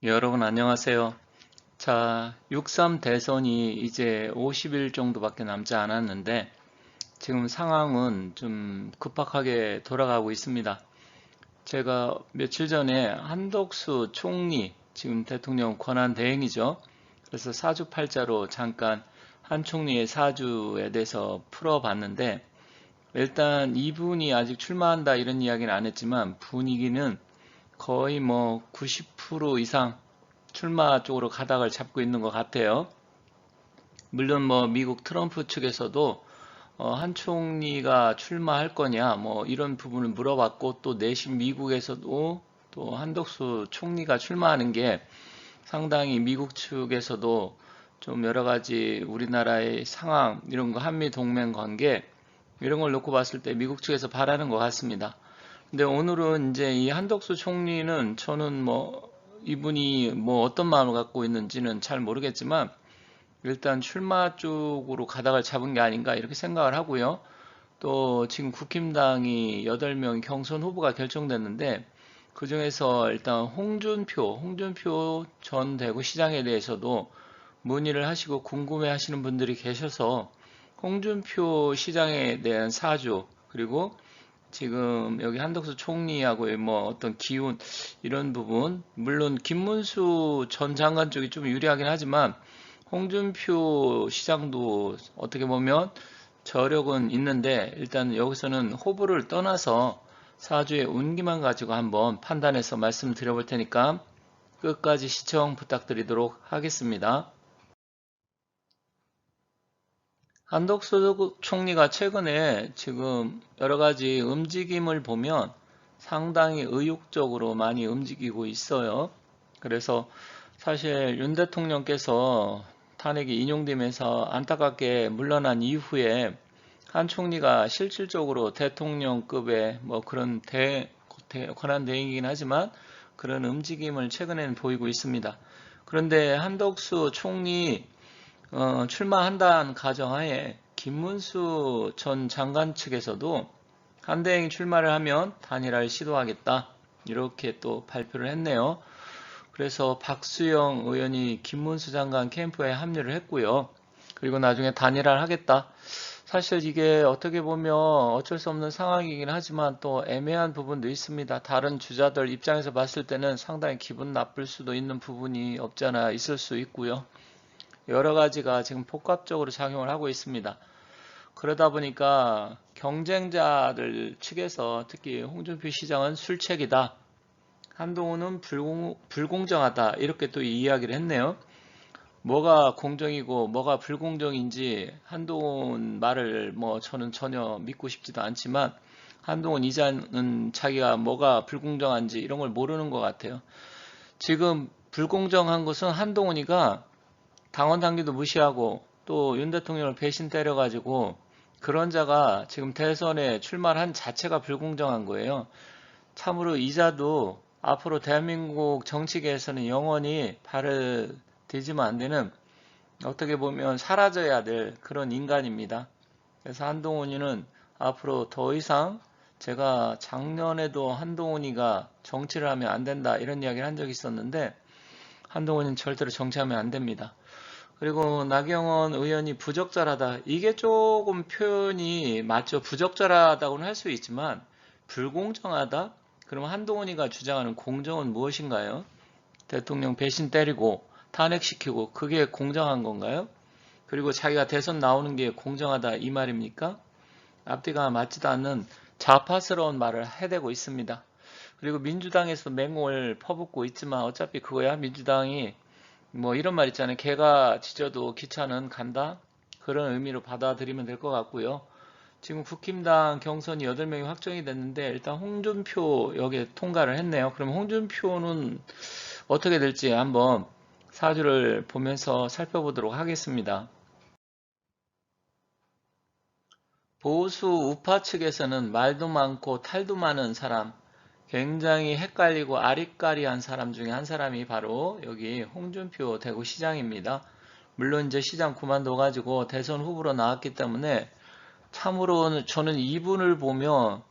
여러분 안녕하세요. 자, 6.3 대선이 이제 50일 정도밖에 남지 않았는데 지금 상황은 좀 급박하게 돌아가고 있습니다. 제가 며칠 전에 한덕수 총리, 지금 대통령 권한 대행이죠. 그래서 사주팔자로 잠깐 한 총리의 사주에 대해서 풀어봤는데 일단 이분이 아직 출마한다 이런 이야기는 안 했지만 분위기는 거의 뭐 90% 이상 출마 쪽으로 가닥을 잡고 있는 것 같아요. 물론 뭐 미국 트럼프 측에서도 한 총리가 출마할 거냐 뭐 이런 부분을 물어봤고 또 내심 미국에서도 또 한덕수 총리가 출마하는 게 상당히 미국 측에서도 좀 여러 가지 우리나라의 상황 이런 거 한미 동맹 관계 이런 걸 놓고 봤을 때 미국 측에서 바라는 것 같습니다. 근데 오늘은 이제 이 한덕수 총리는 저는 뭐 이분이 뭐 어떤 마음을 갖고 있는지는 잘 모르겠지만 일단 출마 쪽으로 가닥을 잡은 게 아닌가 이렇게 생각을 하고요. 또 지금 국힘당이 8명 경선 후보가 결정됐는데 그중에서 일단 홍준표 전 대구시장에 대해서도 문의를 하시고 궁금해 하시는 분들이 계셔서 홍준표 시장에 대한 사주 그리고 지금 여기 한덕수 총리하고의 뭐 어떤 기운 이런 부분 물론 김문수 전 장관 쪽이 좀 유리하긴 하지만 홍준표 시장도 어떻게 보면 저력은 있는데 일단 여기서는 호불호를 떠나서 사주의 운기만 가지고 한번 판단해서 말씀드려 볼 테니까 끝까지 시청 부탁드리도록 하겠습니다. 한덕수 총리가 최근에 지금 여러 가지 움직임을 보면 상당히 의욕적으로 많이 움직이고 있어요. 그래서 사실 윤 대통령께서 탄핵이 인용되면서 안타깝게 물러난 이후에 한 총리가 실질적으로 대통령급의 뭐 그런 권한 대행이긴 하지만 그런 움직임을 최근에는 보이고 있습니다. 그런데 한덕수 총리 출마한다는 가정하에 김문수 전 장관 측에서도 한대행이 출마를 하면 단일화를 시도하겠다 이렇게 또 발표를 했네요. 그래서 박수영 의원이 김문수 장관 캠프에 합류를 했고요. 그리고 나중에 단일화를 하겠다. 사실 이게 어떻게 보면 어쩔 수 없는 상황이긴 하지만 또 애매한 부분도 있습니다. 다른 주자들 입장에서 봤을 때는 상당히 기분 나쁠 수도 있는 부분이 없지 않아 있을 수 있고요. 여러 가지가 지금 복합적으로 작용을 하고 있습니다. 그러다 보니까 경쟁자들 측에서 특히 홍준표 시장은 술책이다. 한동훈은 불공정하다. 이렇게 또 이야기를 했네요. 뭐가 공정이고 뭐가 불공정인지 한동훈 말을 뭐 저는 전혀 믿고 싶지도 않지만 한동훈 이자는 자기가 뭐가 불공정한지 이런 걸 모르는 것 같아요. 지금 불공정한 것은 한동훈이가 당원 당규도 무시하고 또 윤 대통령을 배신 때려가지고 그런 자가 지금 대선에 출마를 한 자체가 불공정한 거예요. 참으로 이자도 앞으로 대한민국 정치계에서는 영원히 발을 디지면 안 되는 어떻게 보면 사라져야 될 그런 인간입니다. 그래서 한동훈이는 앞으로 더 이상 제가 작년에도 한동훈이가 정치를 하면 안 된다 이런 이야기를 한 적이 있었는데 한동훈은 절대로 정치하면 안 됩니다. 그리고 나경원 의원이 부적절하다. 이게 조금 표현이 맞죠. 부적절하다고는 할 수 있지만 불공정하다? 그럼 한동훈이가 주장하는 공정은 무엇인가요? 대통령 배신 때리고 탄핵시키고 그게 공정한 건가요? 그리고 자기가 대선 나오는 게 공정하다 이 말입니까? 앞뒤가 맞지도 않는 좌파스러운 말을 해대고 있습니다. 그리고 민주당에서 맹공을 퍼붓고 있지만 어차피 그거야 민주당이 뭐 이런 말 있잖아요. 개가 짖어도 기차는 간다. 그런 의미로 받아들이면 될 것 같고요. 지금 국힘당 경선이 8명이 확정이 됐는데 일단 홍준표 여기에 통과를 했네요. 그럼 홍준표는 어떻게 될지 한번 사주를 보면서 살펴보도록 하겠습니다. 보수 우파 측에서는 말도 많고 탈도 많은 사람, 굉장히 헷갈리고 아리까리한 사람 중에 한 사람이 바로 여기 홍준표 대구시장입니다. 물론 이제 시장 그만둬가지고 대선 후보로 나왔기 때문에 참으로 저는 이분을 보면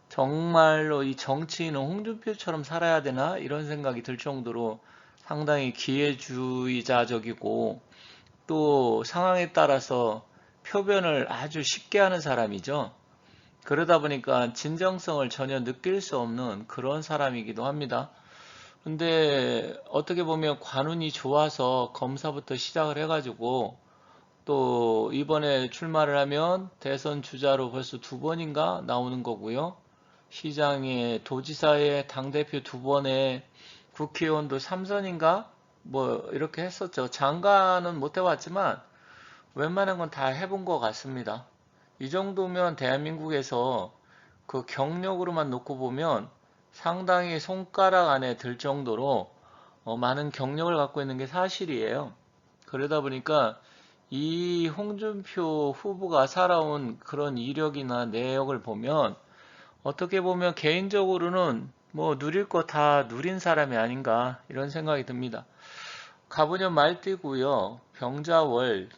정말로 이 정치인은 홍준표처럼 살아야 되나 이런 생각이 들 정도로 상당히 기회주의자적이고 또 상황에 따라서 표변을 아주 쉽게 하는 사람이죠. 그러다 보니까 진정성을 전혀 느낄 수 없는 그런 사람이기도 합니다. 근데 어떻게 보면 관운이 좋아서 검사부터 시작을 해가지고 또 이번에 출마를 하면 대선 주자로 벌써 두 번인가 나오는 거고요. 시장에 도지사에 당대표 두 번에 국회의원도 3선인가 뭐 이렇게 했었죠. 장관은 못 해봤지만 웬만한 건 다 해본 것 같습니다. 이 정도면 대한민국에서 그 경력으로만 놓고 보면 상당히 손가락 안에 들 정도로 많은 경력을 갖고 있는 게 사실이에요. 그러다 보니까 이 홍준표 후보가 살아온 그런 이력이나 내역을 보면 어떻게 보면 개인적으로는 뭐 누릴 거 다 누린 사람이 아닌가 이런 생각이 듭니다. 가보년 말띠고요. 병자월,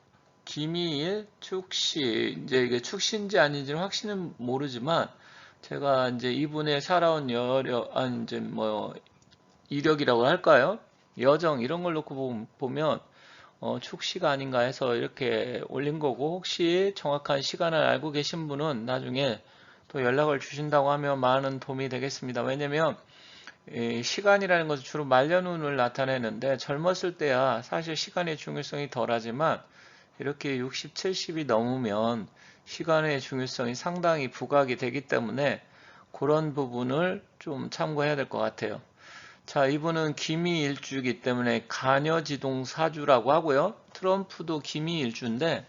기미일, 축시, 이제 이게 축시인지 아닌지는 확신은 모르지만 제가 이제 이분의 살아온 여력, 아니 이제 뭐 이력이라고 할까요? 여정 이런 걸 놓고 보면 축시가 아닌가 해서 이렇게 올린 거고 혹시 정확한 시간을 알고 계신 분은 나중에 또 연락을 주신다고 하면 많은 도움이 되겠습니다. 왜냐면 이 시간이라는 것은 주로 말년운을 나타내는데 젊었을 때야 사실 시간의 중요성이 덜하지만 이렇게 60, 70이 넘으면 시간의 중요성이 상당히 부각이 되기 때문에 그런 부분을 좀 참고해야 될 것 같아요. 자, 이분은 기미일주이기 때문에 간여지동사주라고 하고요. 트럼프도 기미일주인데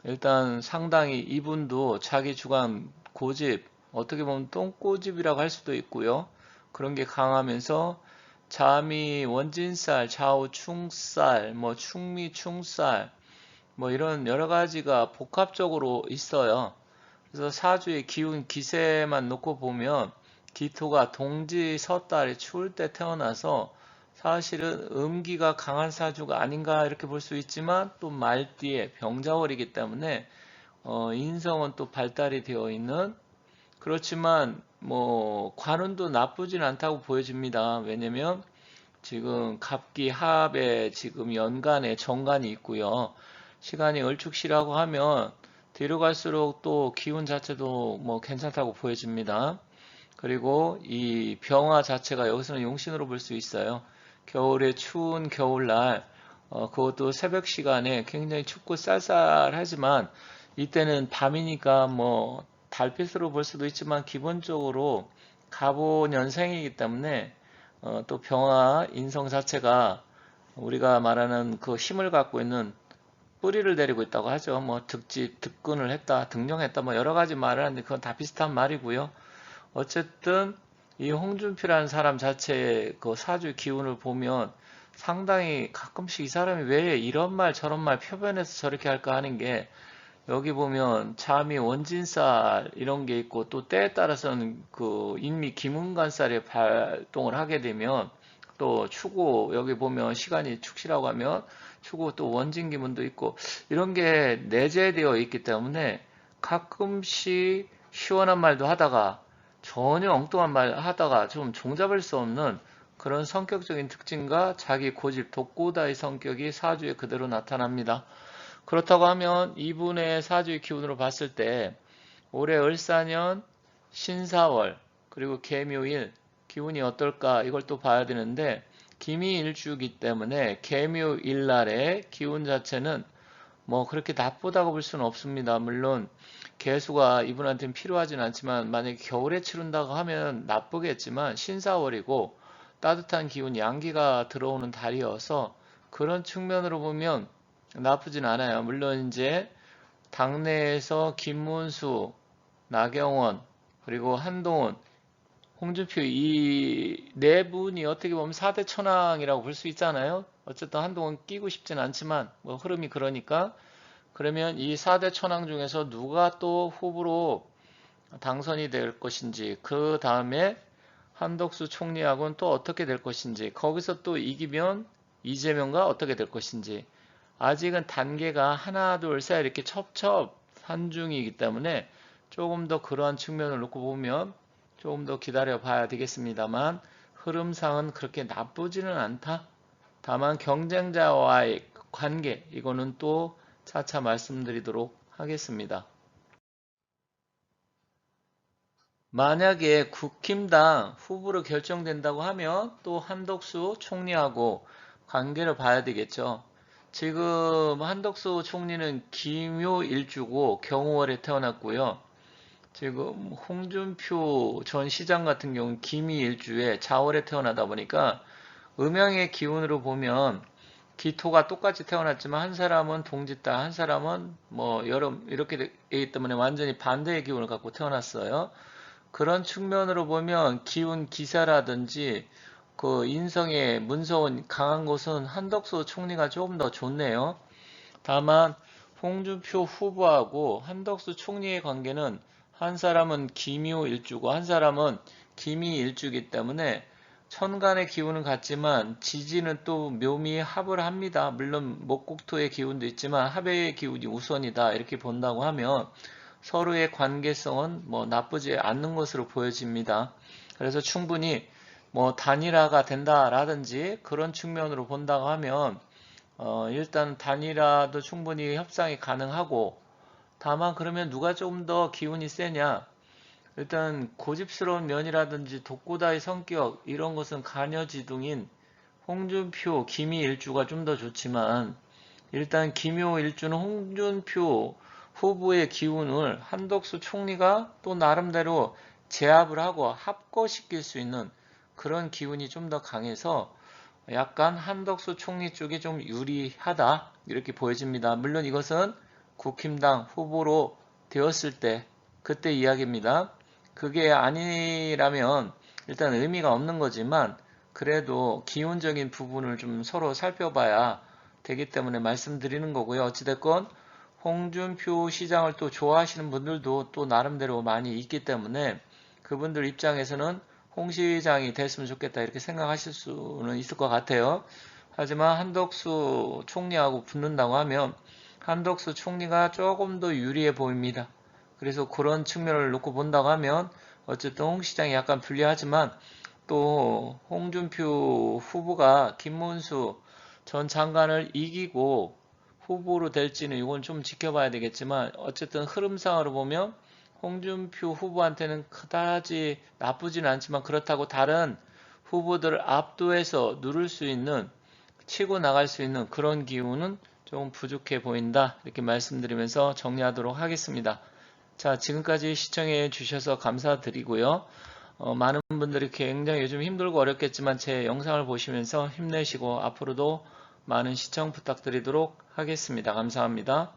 일단 상당히 이분도 자기 주관 고집, 어떻게 보면 똥꼬집이라고 할 수도 있고요. 그런 게 강하면서 자미 원진살, 좌우충살, 뭐 충미충살, 뭐 이런 여러 가지가 복합적으로 있어요. 그래서 사주의 기운 기세만 놓고 보면 기토가 동지 섣달이 추울 때 태어나서 사실은 음기가 강한 사주가 아닌가 이렇게 볼 수 있지만 또 말띠에 병자월이기 때문에 인성은 또 발달이 되어 있는 그렇지만 뭐 관운도 나쁘진 않다고 보여집니다. 왜냐면 지금 갑기 합에 지금 연간에 정관이 있고요. 시간이 을축시라고 하면 뒤로 갈수록 또 기운 자체도 뭐 괜찮다고 보여집니다. 그리고 이 병화 자체가 여기서는 용신으로 볼 수 있어요. 겨울에 추운 겨울날 그것도 새벽 시간에 굉장히 춥고 쌀쌀하지만 이때는 밤이니까 뭐 달빛으로 볼 수도 있지만 기본적으로 갑오년생이기 때문에 또 병화 인성 자체가 우리가 말하는 그 힘을 갖고 있는 뿌리를 내리고 있다고 하죠. 뭐 득집, 득근을 했다, 등령했다, 뭐 여러 가지 말을 하는데 그건 다 비슷한 말이고요. 어쨌든 이 홍준표라는 사람 자체의 그 사주 기운을 보면 상당히 가끔씩 이 사람이 왜 이런 말 저런 말 표변해서 저렇게 할까 하는 게 여기 보면 잠이 원진살 이런 게 있고 또 때에 따라서는 그 인미 기문간살에 발동을 하게 되면 또 추고 여기 보면 시간이 축시라고 하면 추고 또 원진기문도 있고 이런 게 내재되어 있기 때문에 가끔씩 시원한 말도 하다가 전혀 엉뚱한 말 하다가 좀 종잡을 수 없는 그런 성격적인 특징과 자기 고집, 독고다의 성격이 사주에 그대로 나타납니다. 그렇다고 하면 이분의 사주의 기운으로 봤을 때 올해 을사년 신사월 그리고 계묘일 기운이 어떨까 이걸 또 봐야 되는데 기미일주이기 때문에 계묘일날의 기운 자체는 뭐 그렇게 나쁘다고 볼 수는 없습니다. 물론 개수가 이분한테는 필요하진 않지만 만약에 겨울에 치른다고 하면 나쁘겠지만 신사월이고 따뜻한 기운 양기가 들어오는 달이어서 그런 측면으로 보면 나쁘진 않아요. 물론 이제 당내에서 김문수, 나경원, 그리고 한동훈, 홍준표 이 네 분이 어떻게 보면 4대 천왕이라고 볼 수 있잖아요. 어쨌든 한동훈 끼고 싶진 않지만 뭐 흐름이 그러니까 그러면 이 4대 천왕 중에서 누가 또 후보로 당선이 될 것인지 그 다음에 한덕수 총리하고는 또 어떻게 될 것인지 거기서 또 이기면 이재명과 어떻게 될 것인지 아직은 단계가 하나 둘 셋 이렇게 첩첩산 중이기 때문에 조금 더 그러한 측면을 놓고 보면 조금 더 기다려 봐야 되겠습니다만 흐름상은 그렇게 나쁘지는 않다 다만 경쟁자와의 관계, 이거는 또 차차 말씀드리도록 하겠습니다. 만약에 국힘당 후보로 결정된다고 하면 또 한덕수 총리하고 관계를 봐야 되겠죠. 지금 한덕수 총리는 김효일주고 경호월에 태어났고요. 지금 홍준표 전 시장 같은 경우는 김희일주에 자월에 태어나다 보니까 음양의 기운으로 보면 기토가 똑같이 태어났지만 한 사람은 동짓달, 한 사람은 뭐 여름 이렇게 되기 때문에 완전히 반대의 기운을 갖고 태어났어요. 그런 측면으로 보면 기운 기사라든지 그 인성의 문서운 강한 곳은 한덕수 총리가 조금 더 좋네요. 다만 홍준표 후보하고 한덕수 총리의 관계는 한 사람은 김효 일주고 한 사람은 김희 일주이기 때문에 천간의 기운은 같지만 지지는 또 묘미 합을 합니다. 물론 목국토의 기운도 있지만 합의 기운이 우선이다 이렇게 본다고 하면 서로의 관계성은 뭐 나쁘지 않는 것으로 보여집니다. 그래서 충분히 뭐 단일화가 된다라든지 그런 측면으로 본다고 하면 일단 단일화도 충분히 협상이 가능하고, 다만 그러면 누가 좀 더 기운이 세냐, 일단 고집스러운 면이라든지 독고다의 성격 이런 것은 가녀지둥인 홍준표, 김희 일주가 좀 더 좋지만 일단 김효 일주는 홍준표 후보의 기운을 한덕수 총리가 또 나름대로 제압을 하고 합거시킬 수 있는 그런 기운이 좀 더 강해서 약간 한덕수 총리 쪽이 좀 유리하다 이렇게 보여집니다. 물론 이것은 국힘당 후보로 되었을 때 그때 이야기입니다. 그게 아니라면 일단 의미가 없는 거지만 그래도 기운적인 부분을 좀 서로 살펴봐야 되기 때문에 말씀드리는 거고요. 어찌됐건 홍준표 시장을 또 좋아하시는 분들도 또 나름대로 많이 있기 때문에 그분들 입장에서는 홍 시장이 됐으면 좋겠다 이렇게 생각하실 수는 있을 것 같아요. 하지만 한덕수 총리하고 붙는다고 하면 한덕수 총리가 조금 더 유리해 보입니다. 그래서 그런 측면을 놓고 본다고 하면 어쨌든 홍 시장이 약간 불리하지만 또 홍준표 후보가 김문수 전 장관을 이기고 후보로 될지는 이건 좀 지켜봐야 되겠지만 어쨌든 흐름상으로 보면 홍준표 후보한테는 그다지 나쁘지는 않지만 그렇다고 다른 후보들을 압도해서 누를 수 있는, 치고 나갈 수 있는 그런 기운은 조금 부족해 보인다 이렇게 말씀드리면서 정리하도록 하겠습니다. 자, 지금까지 시청해 주셔서 감사드리고요. 많은 분들이 굉장히 요즘 힘들고 어렵겠지만 제 영상을 보시면서 힘내시고 앞으로도 많은 시청 부탁드리도록 하겠습니다. 감사합니다.